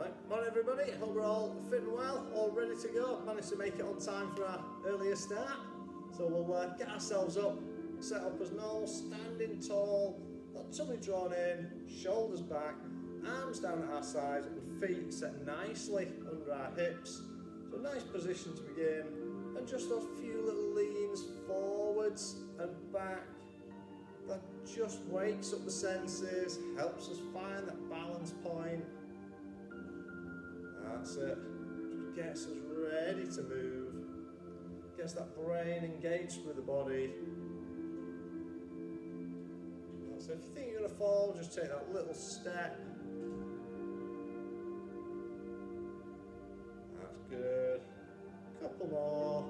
Right, morning everybody, hope we're all fit and well, all ready to go. Managed to make it on time for our earlier start. So we'll get ourselves up, set up as normal, standing tall, that tummy drawn in, shoulders back, arms down at our sides, and feet set nicely under our hips. So a nice position to begin, and just those few little leans forwards and back. That just wakes up the senses, helps us find that balance point. That's it. Just gets us ready to move. Gets that brain engaged with the body. That's it. If you think you're going to fall, just take that little step. That's good. A couple more.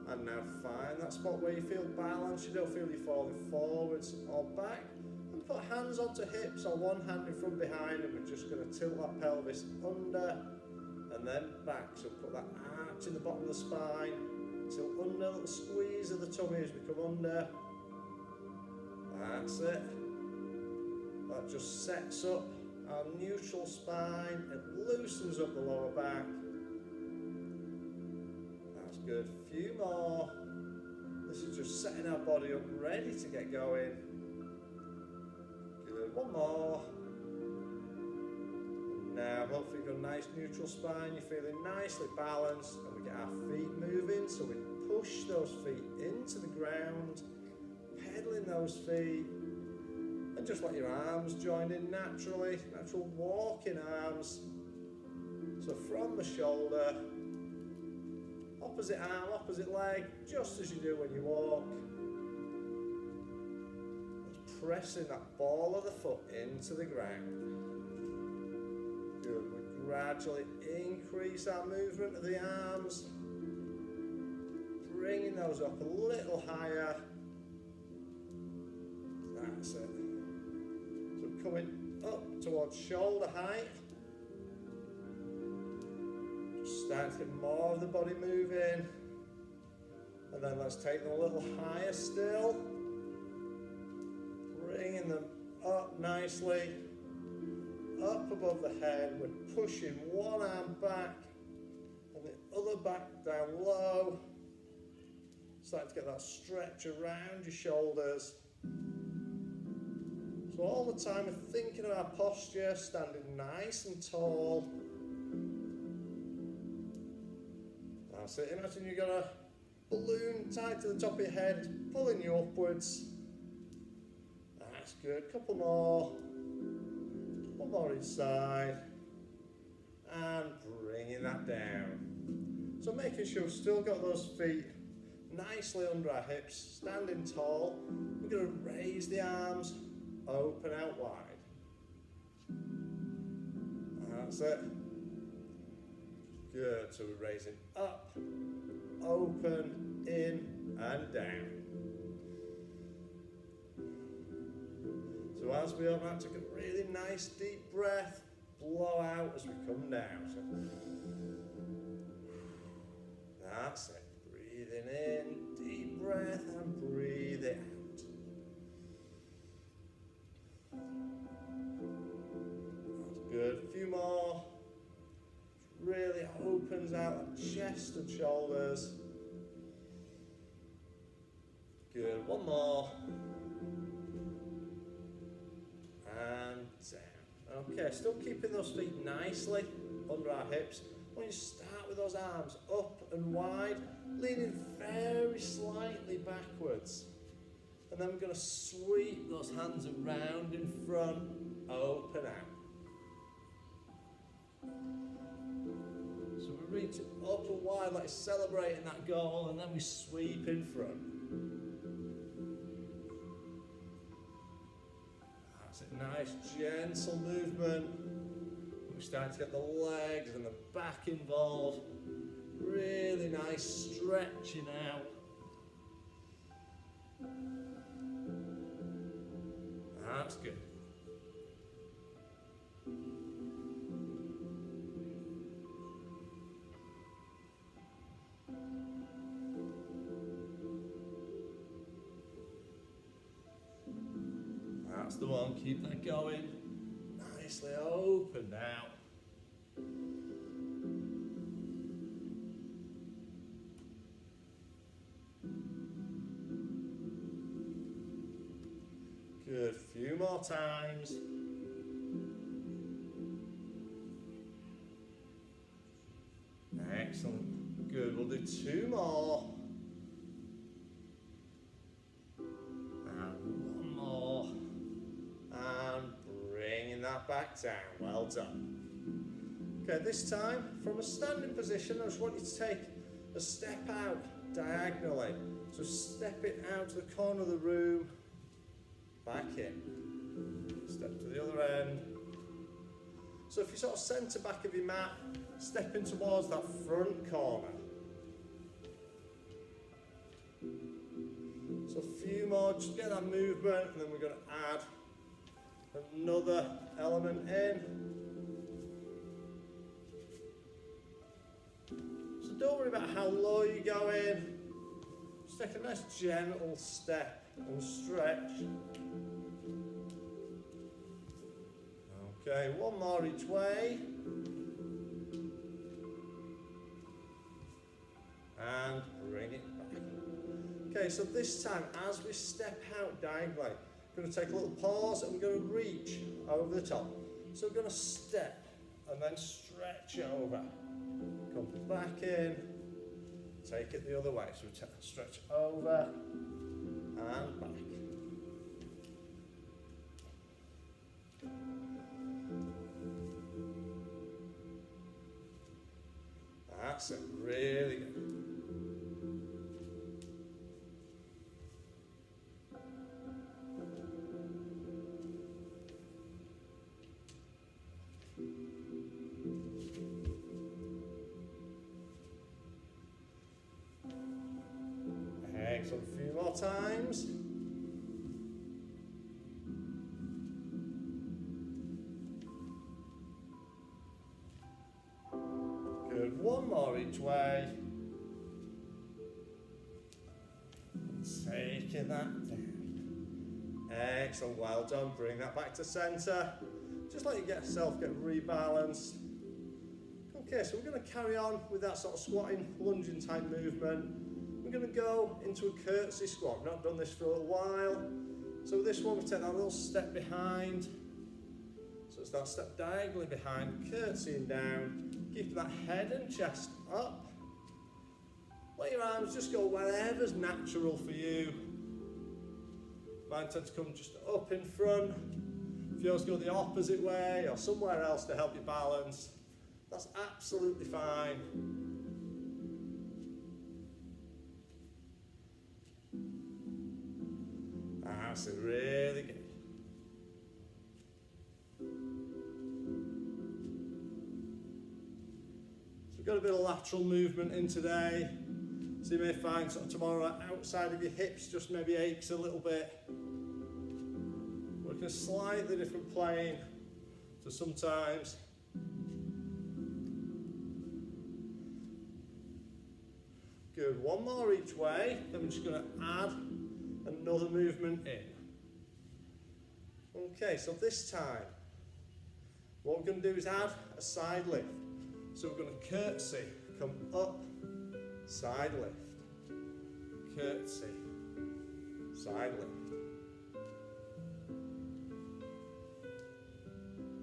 And now find that spot where you feel balanced, you don't feel you falling forwards or back. And put hands onto hips or one hand in front behind, and we're just going to tilt that pelvis under and then back. So put that arch in the bottom of the spine, tilt under, a little squeeze of the tummy as we come under. That's it. That just sets up our neutral spine, it loosens up the lower back. Good, a few more. This is just setting our body up, ready to get going. Good, one more. Now, hopefully you've got a nice neutral spine, you're feeling nicely balanced, and we get our feet moving, so we push those feet into the ground, pedaling those feet, and just let your arms join in naturally, natural walking arms. So from the shoulder, opposite arm, opposite leg, just as you do when you walk. Just pressing that ball of the foot into the ground. Good. We gradually increase our movement of the arms, bringing those up a little higher. That's it. So coming up towards shoulder height. Start to get more of the body moving, and then let's take them a little higher still, bringing them up nicely, up above the head. We're pushing one arm back and the other back down low. Start to get that stretch around your shoulders. So all the time we're thinking of our posture, standing nice and tall. That's it. Imagine you've got a balloon tied to the top of your head, it's pulling you upwards. That's good. Couple more. One more inside. And bringing that down. So making sure we've still got those feet nicely under our hips, standing tall. We're going to raise the arms, open out wide. That's it. Good, so we're raising up, open, in and down. So as we open out, take a really nice deep breath, blow out as we come down. So, that's it, breathing in, deep breath and breathe it out. That's good, a few more. Really opens out the chest and shoulders. Good, one more. And down. Okay, still keeping those feet nicely under our hips. When you start with those arms up and wide, leaning very slightly backwards. And then we're going to sweep those hands around in front, open out. So we reach up and wide, like celebrating that goal, and then we sweep in front. That's a nice, gentle movement. We start to get the legs and the back involved. Really nice stretching out. That's good. That's the one, keep that going. Nicely open now. Good, few more times. Excellent, good, we'll do 2 more. And 1 more. And bringing that back down, well done. Okay, this time, from a standing position, I just want you to take a step out diagonally. So step it out to the corner of the room, back in. Step to the other end. So if you sort of centre back of your mat, stepping towards that front corner. So a few more, just get that movement, and then we're going to add another element in. So don't worry about how low you're going. Just take a nice gentle step and stretch. Okay, 1 more each way. And bring it back. Okay, so this time, as we step out diagonally, we're going to take a little pause and we're going to reach over the top. So we're going to step and then stretch over. Come back in, take it the other way. So we stretch over and back. That's it, really good. Excellent, a few more times. Good, 1 more each way. Taking that down. Excellent, well done. Bring that back to centre. Just let yourself get rebalanced. Okay, so we're going to carry on with that sort of squatting, lunging type movement. We're going to go into a curtsy squat. We've not done this for a little while. So with this one, we take that little step behind. So it's that step diagonally behind, curtsying down. Keep that head and chest up. Let your arms just go wherever's natural for you. Mine tend to come just up in front. If yours go the opposite way or somewhere else to help you balance, that's absolutely fine. That's it, really good. We've got a bit of lateral movement in today, so you may find sort of tomorrow outside of your hips just maybe aches a little bit. Working a slightly different plane, so sometimes good, 1 more each way, then we're just going to add another movement in. Okay, so this time what we're going to do is add a side lift. So we're going to curtsy, come up, side lift, curtsy, side lift.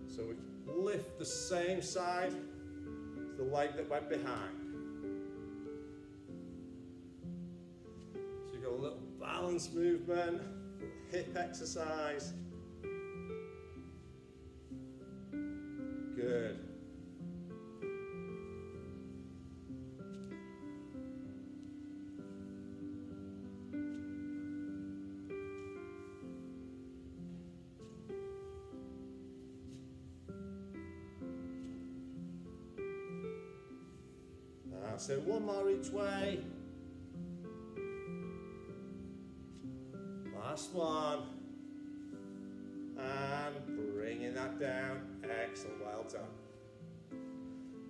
So we lift the same side as the leg that went behind. So you've got a little balance movement, hip exercise. Good. So 1 more each way. Last one. And bringing that down. Excellent, well done.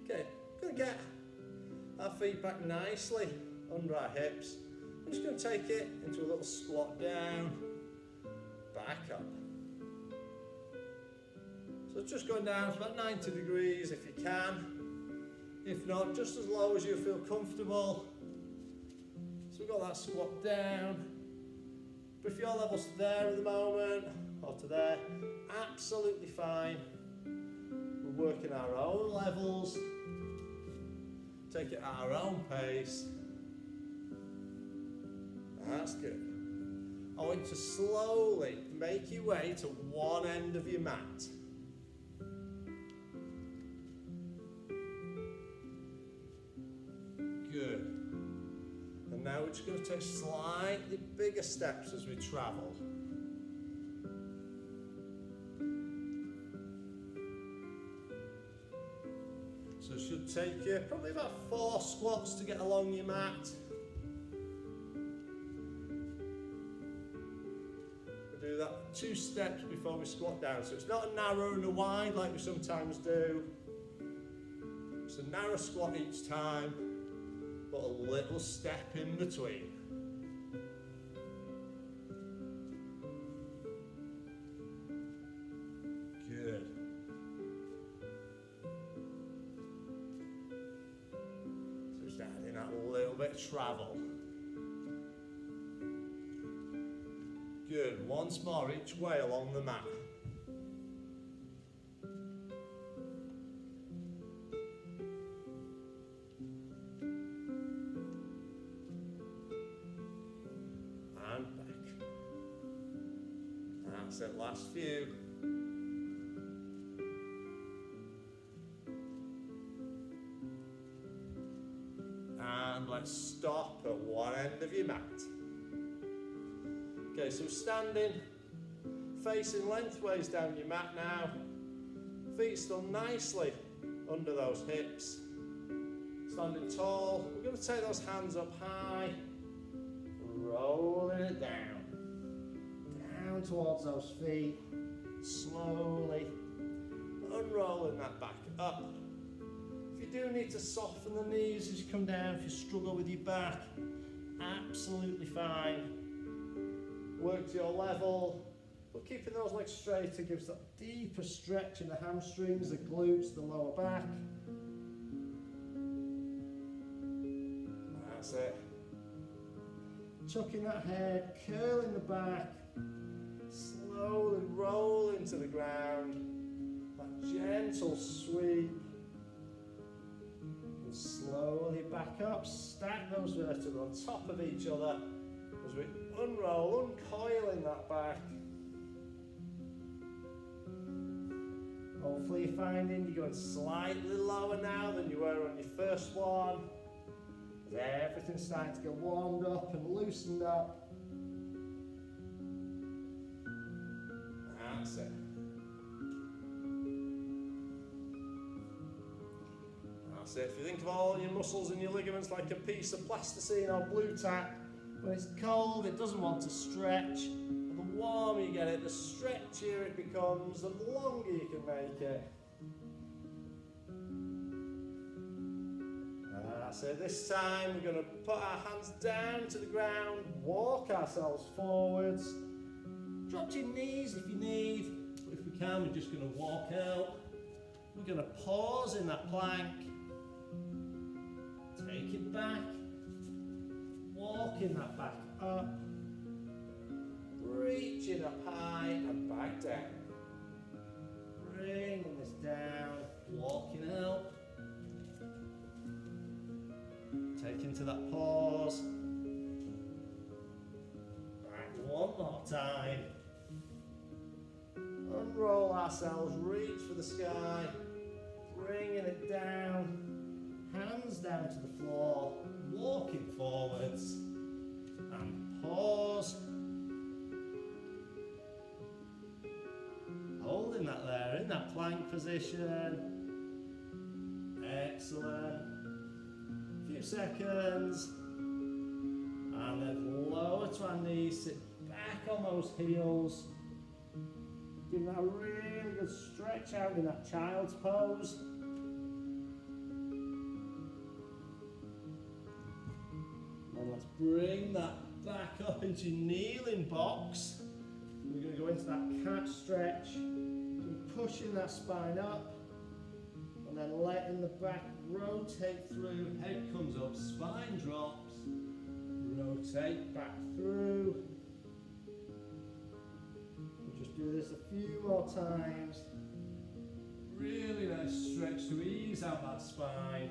Okay, going to get our feet back nicely under our hips. I'm just going to take it into a little squat down, back up. So just going down to about 90 degrees if you can. If not, just as low as you feel comfortable. So we've got that squat down. But if your level's to there at the moment, or to there, absolutely fine. We're working our own levels. Take it at our own pace. That's good. I want you to slowly make your way to one end of your mat. Good. And now we're just going to take slightly bigger steps as we travel. So it should take you probably about 4 squats to get along your mat. We do that 2 steps before we squat down. So it's not a narrow and a wide like we sometimes do. It's a narrow squat each time, but a little step in between. Good. So just adding that little bit of travel. Good. Once more each way along the mat. That's it, last few. And let's stop at one end of your mat. Okay, so standing, facing lengthways down your mat now. Feet still nicely under those hips. Standing tall. We're going to take those hands up high, rolling it down. Down towards those feet, slowly unrolling that back up. If you do need to soften the knees as you come down, if you struggle with your back, absolutely fine. Work to your level, but keeping those legs straighter gives that deeper stretch in the hamstrings, the glutes, the lower back. That's it. Tucking that head, curling the back. Slowly roll into the ground, that gentle sweep, and slowly back up, stack those vertebrae on top of each other as we unroll, uncoiling that back. Hopefully you're finding you're going slightly lower now than you were on your first one, as everything's starting to get warmed up and loosened up. That's it. That's it. If you think of all your muscles and your ligaments like a piece of plasticine or blue tack, when it's cold, it doesn't want to stretch. And the warmer you get it, the stretchier it becomes, and the longer you can make it. That's it. This time we're going to put our hands down to the ground, walk ourselves forwards. Drop to your knees if you need, but if we can, we're just going to walk out. We're going to pause in that plank, take it back, walking that back up, reaching up high and back down. Bringing this down, walking out, taking to that pause. Back one more time. Unroll ourselves, reach for the sky, bringing it down, hands down to the floor, walking forwards, and pause. Holding that there, in that plank position. Excellent. A few seconds. And then lower to our knees, sit back on those heels. Give that a really good stretch out in that child's pose. And let's bring that back up into kneeling box. We're going to go into that cat stretch. So pushing that spine up, and then letting the back rotate through. Head comes up, spine drops, rotate back through. We'll just do this a few more times. Really nice stretch to ease out that spine.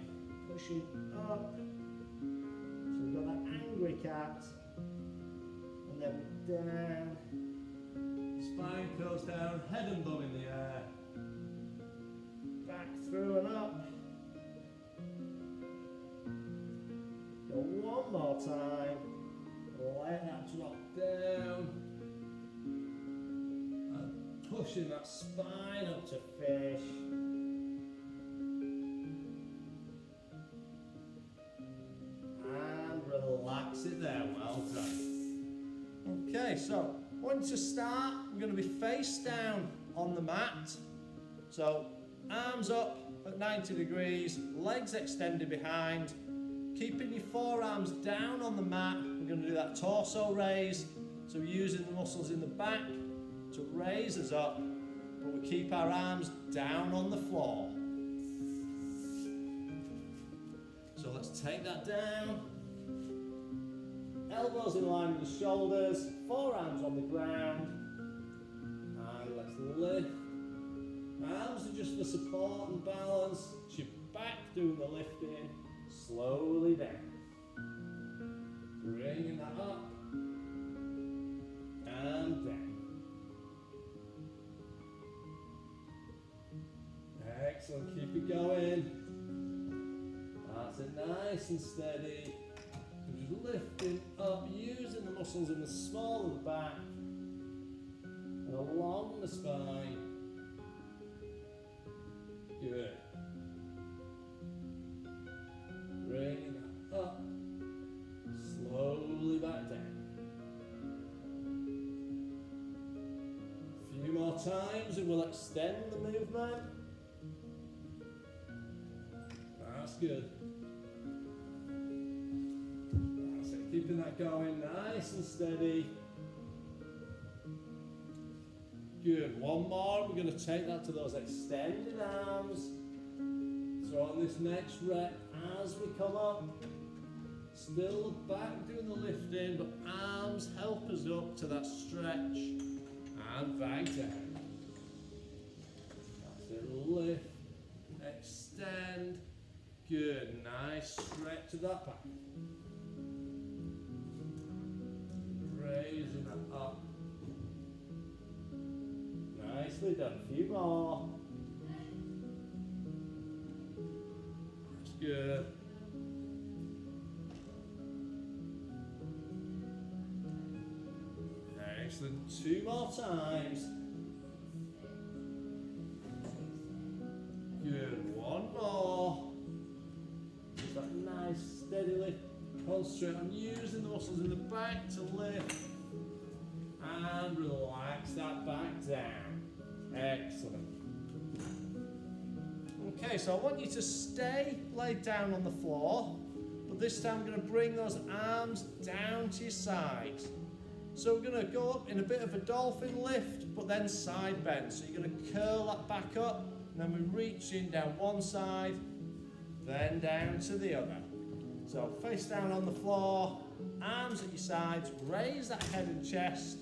Pushing up. So we've got that angry cat. And then we're down. Spine curls down, head and bum in the air. Back through and up. Go one more time. Let that drop down. And pushing that spine up to fish. And relax it there, well done. Okay, so once you start, we're going to be face down on the mat. So arms up at 90 degrees, legs extended behind, keeping your forearms down on the mat. We're going to do that torso raise. So we're using the muscles in the back to raise us up, but we keep our arms down on the floor. So let's take that down. Elbows in line with the shoulders, forearms on the ground, and let's lift. Arms are just for support and balance. It's your back doing the lifting, slowly down. Bringing that up, and down. Excellent, keep it going. That's it, nice and steady. Just lifting up, using the muscles in the small of the back and along the spine. Good. Bringing that up, slowly back down. A few more times and we'll extend the movement. That's good. That's it, keeping that going nice and steady. Good, one more, we're going to take that to those extended arms. So on this next rep, as we come up, still the back doing the lifting, but arms help us up to that stretch and back down. That's it, lift, extend, good, nice stretch of that back. Raising that up. Nicely done, a few more. That's good. Excellent, two more times. Good, one more. Just that nice steady lift. Concentrate on using the muscles in the back to lift. And relax that back down. Excellent. Okay, so I want you to stay laid down on the floor, but this time I'm going to bring those arms down to your sides. So we're going to go up in a bit of a dolphin lift, but then side bend. So you're going to curl that back up, and then we reach in down one side, then down to the other. So face down on the floor, arms at your sides, raise that head and chest,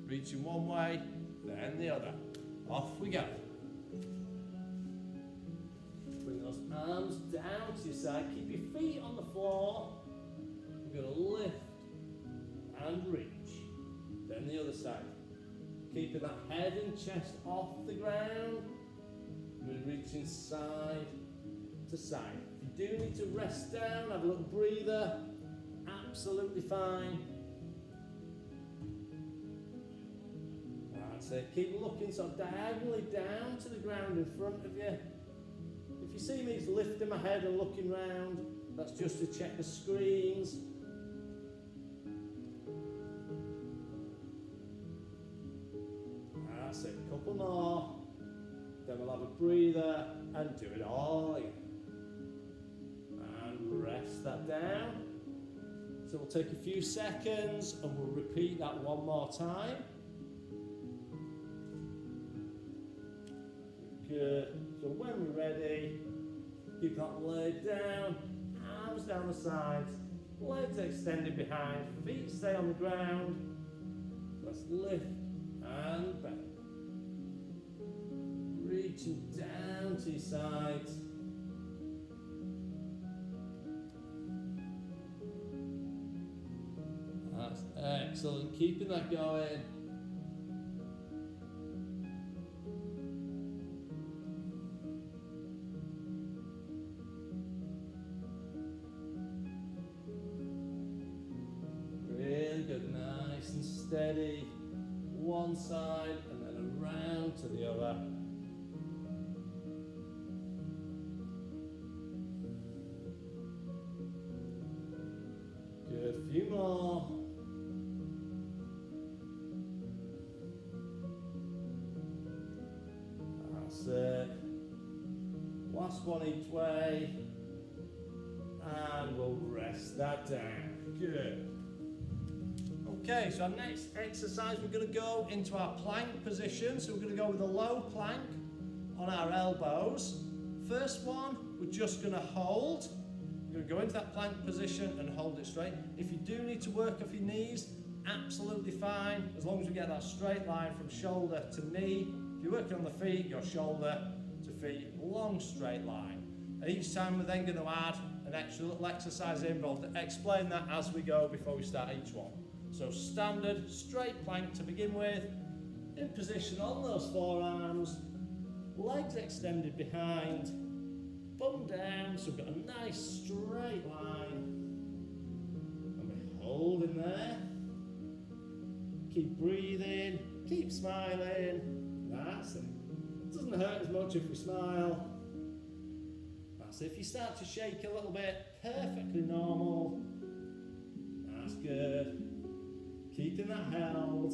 reaching one way, then the other. Off we go. Bring those arms down to your side, keep your feet on the floor. We're going to lift and reach. Then the other side. Keeping that head and chest off the ground. We're reaching side to side. If you do need to rest down, have a little breather, absolutely fine. That's it. Keep looking sort of diagonally down to the ground in front of you. If you see me lifting my head and looking round, that's just to check the screens. That's it, a couple more. Then we'll have a breather and do it all again. And rest that down. So we'll take a few seconds and we'll repeat that one more time. Good. So when we're ready, keep that leg down, arms down the sides, legs extended behind, feet stay on the ground. Let's lift and back. Reaching down to your sides. That's excellent. Keeping that going. Really good. Nice and steady. One side and then around to the other. Good. A few more. That's it. Last one each way. And we'll rest that down. Good. Okay, so our next exercise, we're going to go into our plank position. So we're going to go with a low plank on our elbows. First one, we're just going to hold. We're going to go into that plank position and hold it straight. If you do need to work off your knees, absolutely fine, as long as we get that straight line from shoulder to knee. If you're working on the feet, your shoulder to feet, long straight line. And each time we're then going to add an extra little exercise in, but I'll explain that as we go before we start each one. So standard straight plank to begin with, in position on those forearms, legs extended behind, bum down, so we've got a nice straight line, and we hold in there, keep breathing, keep smiling, that's it. It doesn't hurt as much if we smile, that's it. If you start to shake a little bit, perfectly normal, that's good. Keeping that held.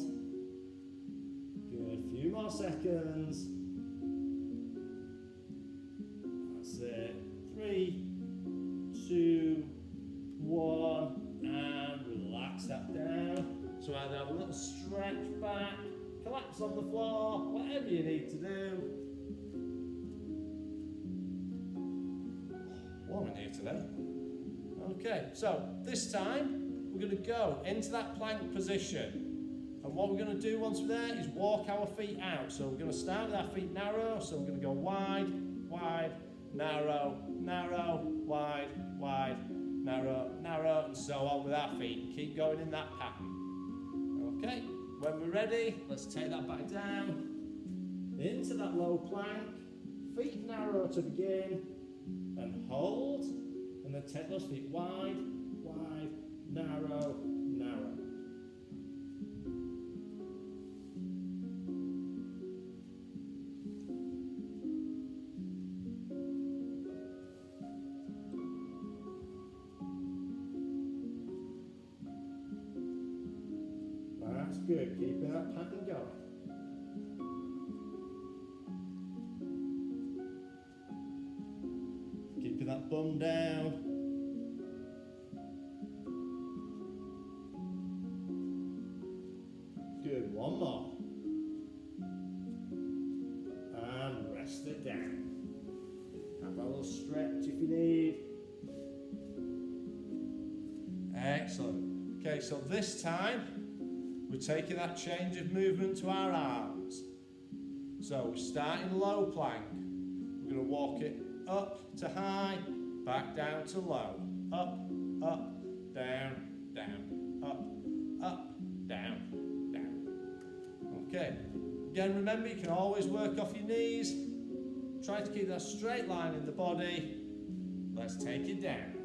Good. A few more seconds. That's it. 3, 2, 1, and relax that down. So either have a little stretch back, collapse on the floor, whatever you need to do. Warming here today. Okay, so this time we're going to go into that plank position, and what we're going to do once we're there is walk our feet out. So we're going to start with our feet narrow, so we're going to go wide, wide, narrow, narrow, wide, wide, narrow, narrow, and so on with our feet. Keep going in that pattern. Okay, when we're ready, let's take that back down into that low plank, feet narrow to begin, and hold, and then take those feet wide, wide, narrow, narrow. That's good, keeping that pattern going. Keeping that bum down. Good, one more. And rest it down. Have a little stretch if you need. Excellent. Okay, so this time we're taking that change of movement to our arms. So we're starting low plank. We're going to walk it up to high, back down to low. Up, up, down, down, up, up, down, down. Okay, again remember you can always work off your knees. Try to keep that straight line in the body. Let's take it down.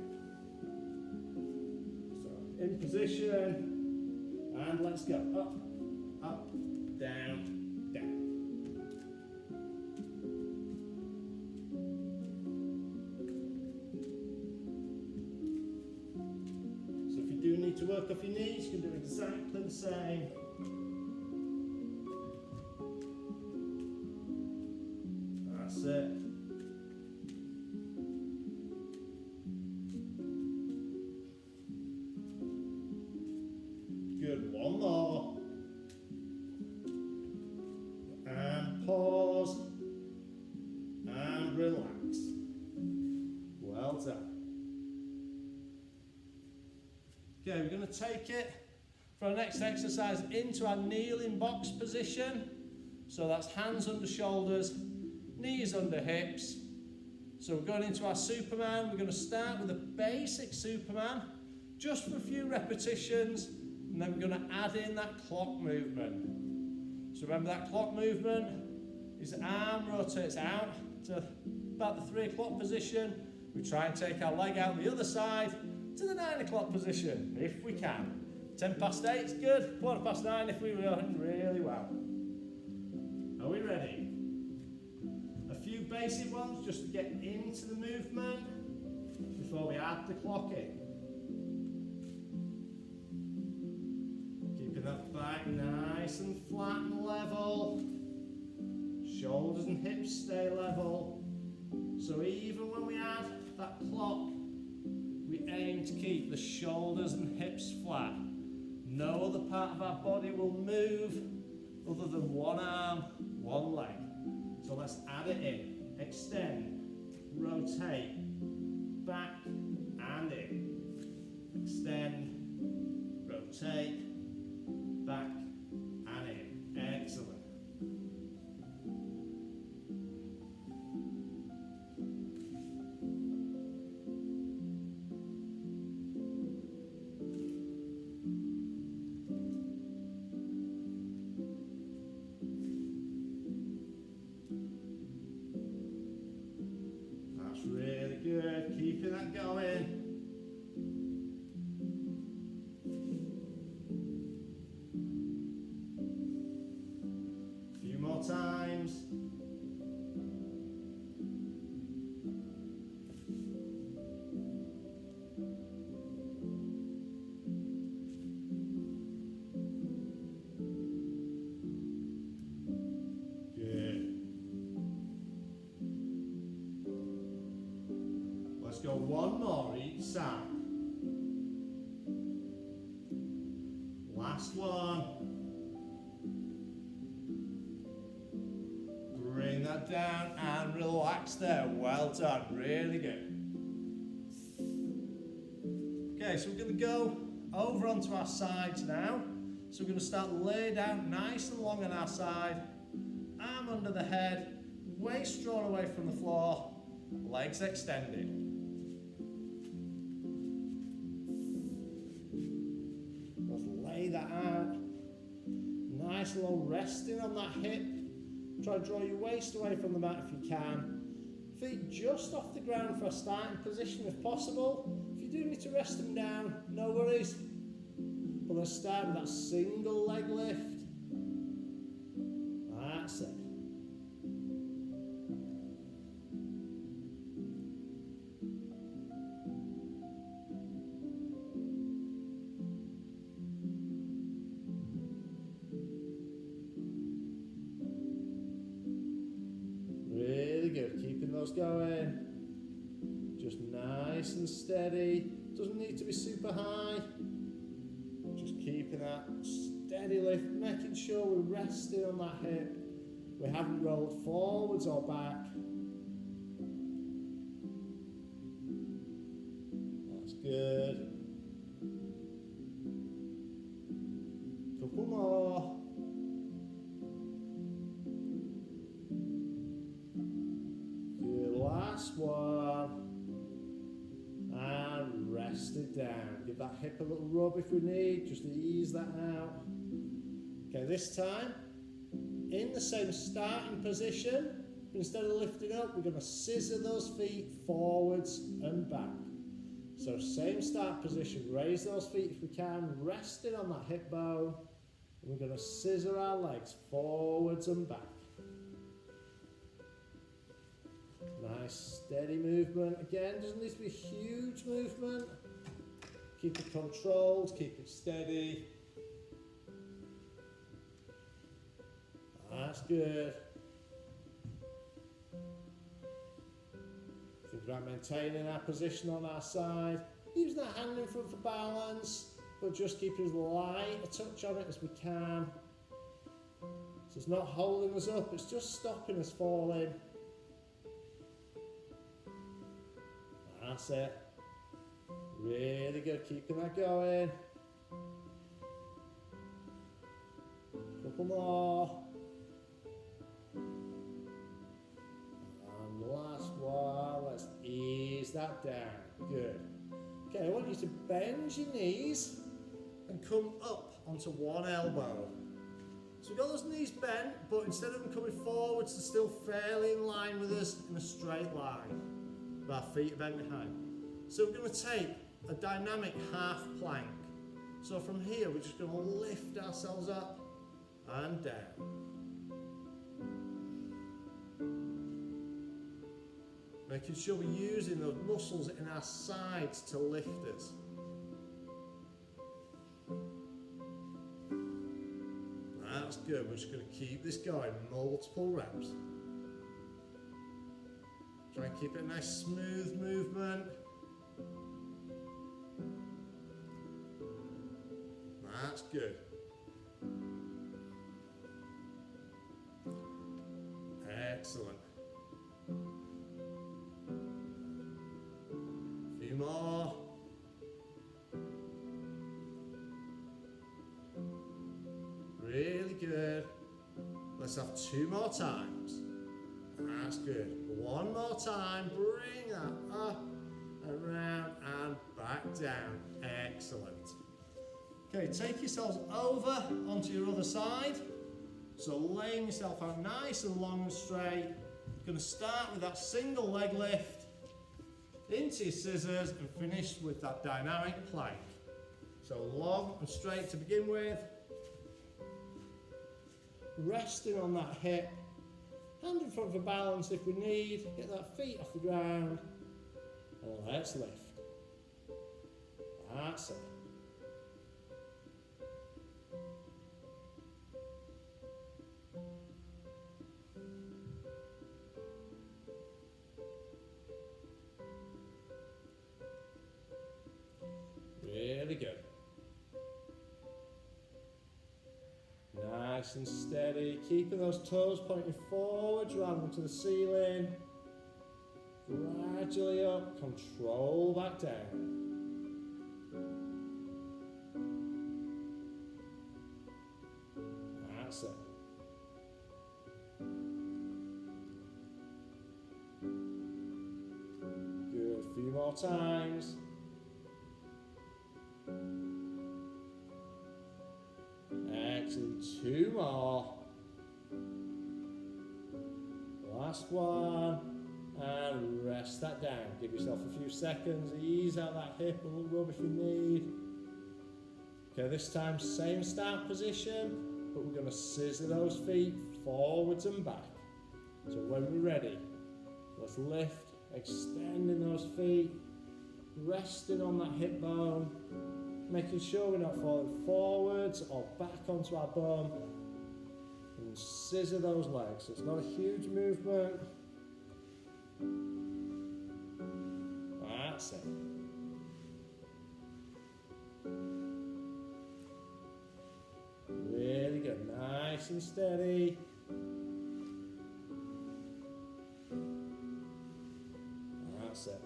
So in position. And let's go up, up, down, down. So if you do need to work off your knees, you can do exactly the same. That's it. Good, one more. And pause. Okay, we're going to take it for our next exercise into our kneeling box position. So that's hands under shoulders, knees under hips. So we're going into our Superman. We're going to start with a basic Superman, just for a few repetitions, and then we're going to add in that clock movement. So remember that clock movement is the arm rotates out to about the 3 o'clock position. We try and take our leg out the other side to the 9 o'clock position, if we can. 10 past 8 is good, quarter past 9 if we were doing really well. Are we ready? A few basic ones just to get into the movement before we add the clock in. Keeping that back nice and flat and level. Shoulders and hips stay level. So even when we add that clock, we aim to keep the shoulders and hips flat. No other part of our body will move other than one arm, one leg. So let's add it in. Extend, rotate, back and in. Extend, rotate, back and in. Excellent. Really good, keeping that going. A few more times. Let's go one more each side. Last one. Bring that down and relax there. Well done, really good. Okay, so we're going to go over onto our sides now. So we're going to start lay down nice and long on our side. Arm under the head, waist drawn away from the floor, legs extended. That out. Nice and low, resting on that hip. Try to draw your waist away from the mat if you can. Feet just off the ground for a starting position if possible. If you do need to rest them down, no worries. But let's start with that single leg lift. That's it. Good, keeping those going, just nice and steady, doesn't need to be super high, just keeping that steady lift, making sure we're resting on that hip, we haven't rolled forwards or back. That's good. Couple more. Last one, and rest it down. Give that hip a little rub if we need, just to ease that out. Okay, this time, in the same starting position, but instead of lifting up, we're going to scissor those feet forwards and back. So same start position, raise those feet if we can, resting on that hip bone, and we're going to scissor our legs forwards and back. Nice steady movement. Again, doesn't need to be a huge movement. Keep it controlled, keep it steady. That's good. Think about maintaining our position on our side. Using that hand in front for balance, but just keeping as light a touch on it as we can. So it's not holding us up, it's just stopping us falling. That's it. Really good, keeping that going. Couple more. And last one, let's ease that down. Good. Okay, I want you to bend your knees and come up onto one elbow. So we've got those knees bent, but instead of them coming forwards, they're still fairly in line with us in a straight line. With our feet bent behind. So we're going to take a dynamic half plank. So from here, we're just going to lift ourselves up and down. Making sure we're using those muscles in our sides to lift us. That's good. We're just going to keep this going, multiple reps. Try and keep it a nice smooth movement. That's good. Excellent. A few more. Really good. Let's have 2 more times. That's good. One more time. Bring that up, around, and back down. Excellent. Okay, take yourselves over onto your other side. So laying yourself out nice and long and straight. You're going to start with that single leg lift into your scissors and finish with that dynamic plank. So long and straight to begin with. Resting on that hip. Hand in front for balance if we need. Get that feet off the ground. And let's lift. That's it. Really good. Nice and steady, keeping those toes pointing forwards rather than to the ceiling. Gradually up, control back down. That's it. Good, a few more times. Excellent, 2 more. Last one, and rest that down. Give yourself a few seconds, ease out that hip, a little rub if you need. Okay, this time same start position, but we're going to scissor those feet forwards and back. So when we're ready, let's lift, extending those feet, resting on that hip bone, making sure we're not falling forwards or back onto our bum, and scissor those legs. So it's not a huge movement. That's it. Really good, nice and steady. That's it.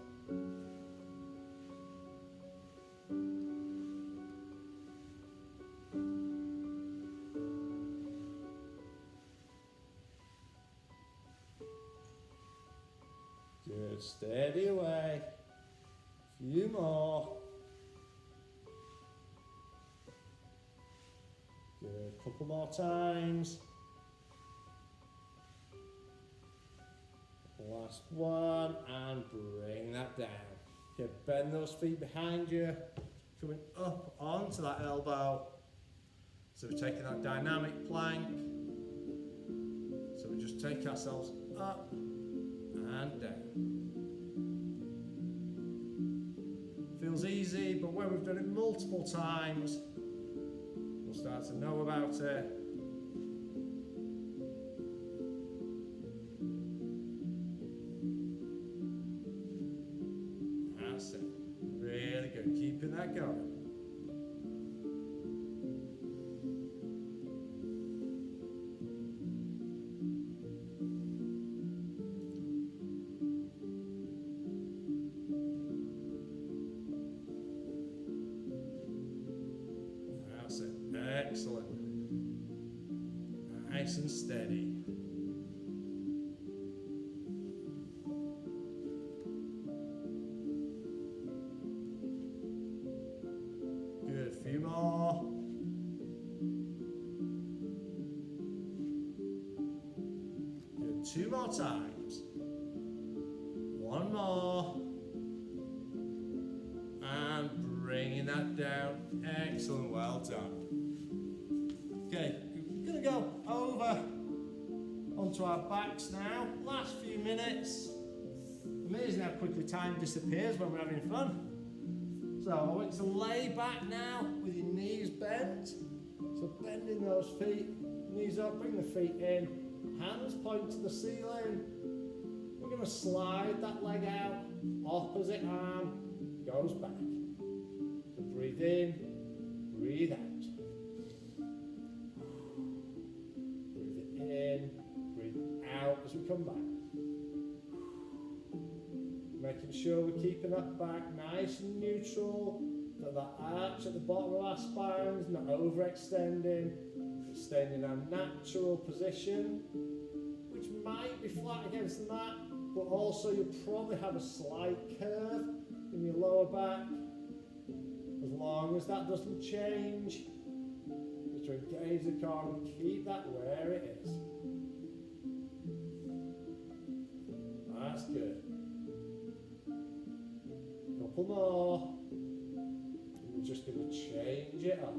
Good, steady away. A few more. Good, couple more times. Last one, and bring that down. Okay, bend those feet behind you, coming up onto that elbow. So we're taking that dynamic plank. So we just take ourselves up and down. Feels easy, but when we've done it multiple times, we'll start to know about it. That's it. Really good. Keeping that going. Nice and steady. Good, few more. Good, 2 more times. 1 more. And bringing that down. Excellent, well done. Okay, we're going to go over onto our backs now. Last few minutes. Amazing how quickly time disappears when we're having fun. So I want you to lay back now with your knees bent. So bending those feet, knees up, bring the feet in, hands point to the ceiling. We're going to slide that leg out, opposite arm goes back. So breathe in, breathe out. Breathe in, breathe out as we come back. Making sure we're keeping that back nice and neutral, that that arch at the bottom of our spine is not overextending, staying in our natural position, which might be flat against the mat, but also you'll probably have a slight curve in your lower back. As long as that doesn't change, just to engage the core and keep that where it is. That's good. Couple more. And we're just going to change it up.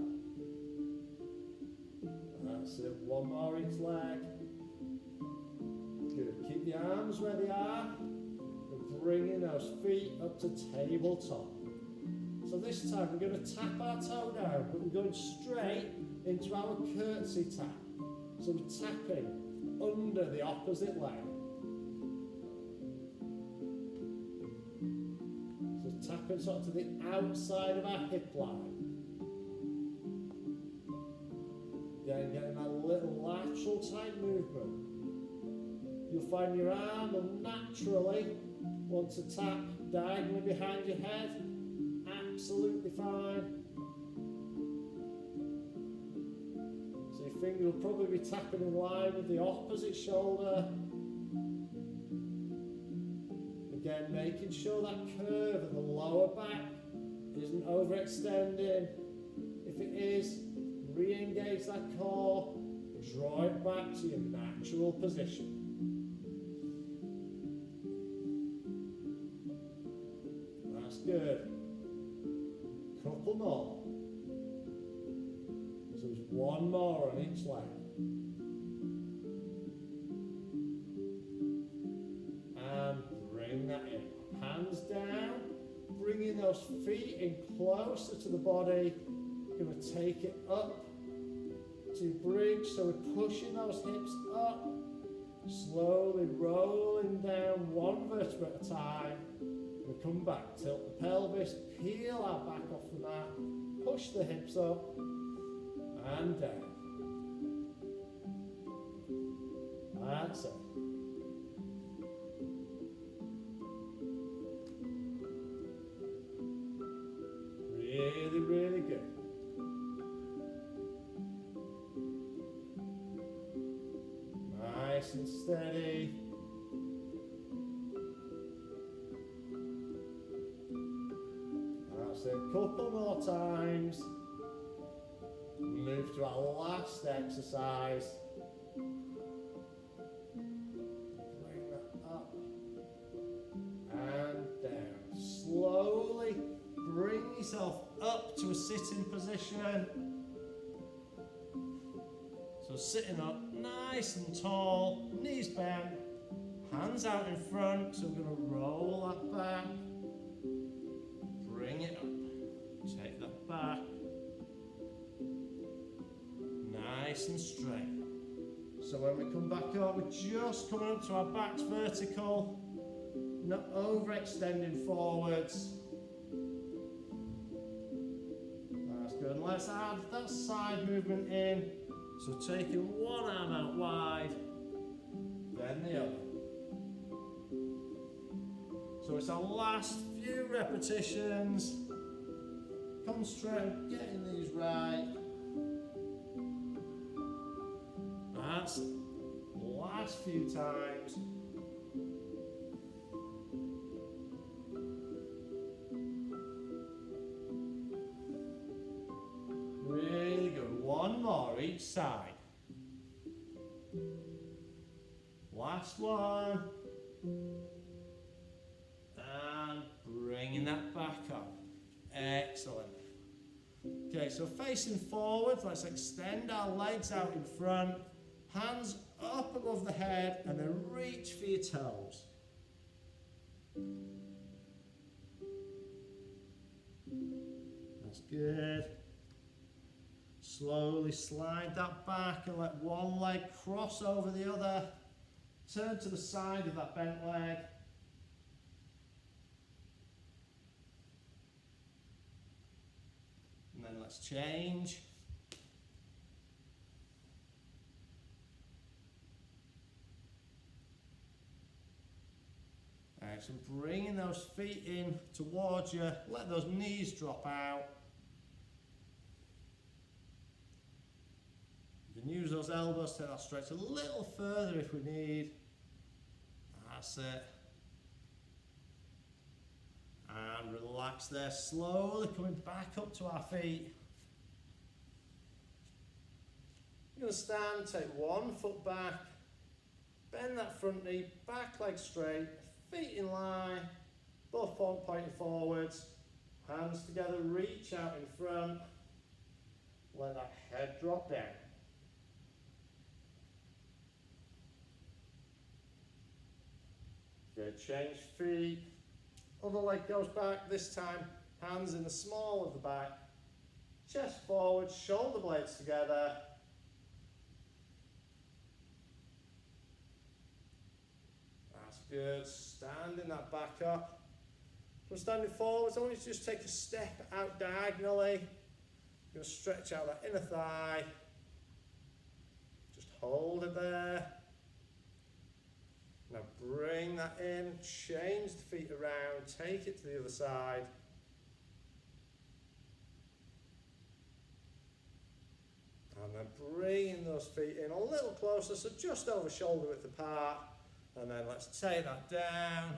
That's it. 1 more each leg. Good. Keep the arms where they are. And bringing those feet up to tabletop. So this time we're going to tap our toe down, but we're going straight into our curtsy tap. So we're tapping under the opposite leg. Tapping sort of to the outside of our hip line. Then getting that little lateral type movement. You'll find your arm will naturally want to tap diagonally behind your head. Absolutely fine. So your finger will probably be tapping in line with the opposite shoulder. Again, making sure that curve at the lower back isn't overextending. If it is, re-engage that core, draw it back to your natural position. That's good. Couple more. So there's 1 more on each leg. That in. Hands down, bringing those feet in closer to the body. We're going to take it up to bridge, so we're pushing those hips up, slowly rolling down 1 vertebra at a time. We come back, tilt the pelvis, peel our back off the mat, push the hips up and down. That's it. Really, really good. Nice and steady. That's it. Couple more times. Move to our last exercise. Bring that up and down. Slowly bring yourself up to a sitting position. So sitting up nice and tall, knees bent, hands out in front. So we're going to roll that back, bring it up, take that back, nice and straight. So when we come back up, we're just coming up to our backs vertical, not overextending forwards. Good. Let's add that side movement in. So taking 1 arm out wide, then the other. So it's our last few repetitions. Concentrate on getting these right. advanced. Last few times. Really good. One more each side. Last one. And bringing that back up. Excellent. Okay, so facing forward, let's extend our legs out in front. Hands up above the head and then reach for your toes. That's good. Slowly slide that back and let one leg cross over the other. Turn to the side of that bent leg. And then let's change. Alright, so bringing those feet in towards you. Let those knees drop out. You can use those elbows to take that stretch a little further if we need. That's it. And relax there, slowly coming back up to our feet. You're going to stand, take one foot back, bend that front knee, back leg straight, feet in line, both pointing forwards, hands together, reach out in front, let that head drop down. Good, change feet. Other leg goes back, this time hands in the small of the back, chest forward, shoulder blades together. That's good, standing that back up. From standing forwards, I want you to just take a step out diagonally. You're going to stretch out that inner thigh. Just hold it there. Now bring that in, change the feet around, take it to the other side. And then bringing those feet in a little closer, so just over shoulder width apart. And then let's take that down,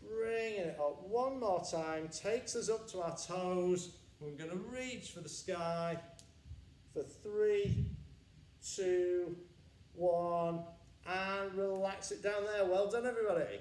bringing it up one more time, takes us up to our toes. We're going to reach for the sky for 3, 2, 1. And relax it down there. Well done, everybody.